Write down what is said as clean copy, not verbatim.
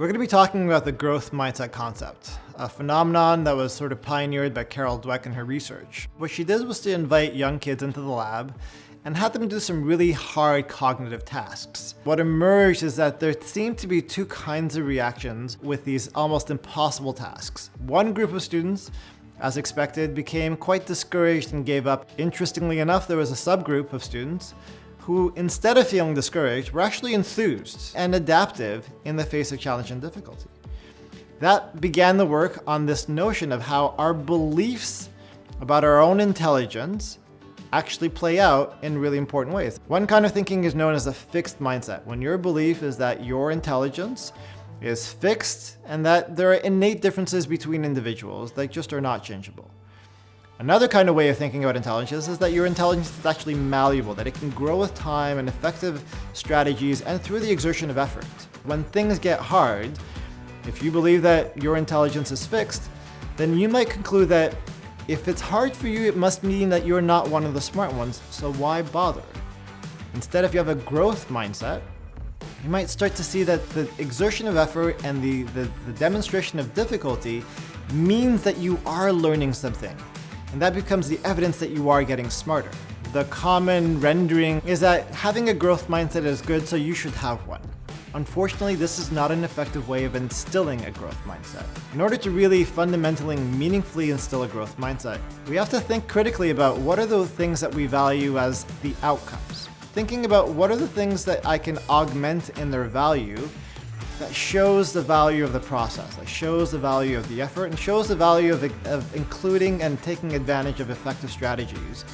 We're going to be talking about the growth mindset concept, a phenomenon that was sort of pioneered by Carol Dweck in her research. What she did was to invite young kids into the lab and had them do some really hard cognitive tasks. What emerged is that there seemed to be two kinds of reactions with these almost impossible tasks. One group of students, as expected, became quite discouraged and gave up. Interestingly enough, there was a subgroup of students who, instead of feeling discouraged, were actually enthused and adaptive in the face of challenge and difficulty. That began the work on this notion of how our beliefs about our own intelligence actually play out in really important ways. One kind of thinking is known as a fixed mindset, when your belief is that your intelligence is fixed and that there are innate differences between individuals that just are not changeable. Another kind of way of thinking about intelligence is that your intelligence is actually malleable, that it can grow with time and effective strategies and through the exertion of effort. When things get hard, if you believe that your intelligence is fixed, then you might conclude that if it's hard for you, it must mean that you're not one of the smart ones, so why bother? Instead, if you have a growth mindset, you might start to see that the exertion of effort and the demonstration of difficulty means that you are learning something. And that becomes the evidence that you are getting smarter. The common rendering is that having a growth mindset is good, so you should have one. Unfortunately, this is not an effective way of instilling a growth mindset. In order to really fundamentally and meaningfully instill a growth mindset, we have to think critically about what are the things that we value as the outcomes. Thinking about what are the things that I can augment in their value that shows the value of the process, that shows the value of the effort, and shows the value of including and taking advantage of effective strategies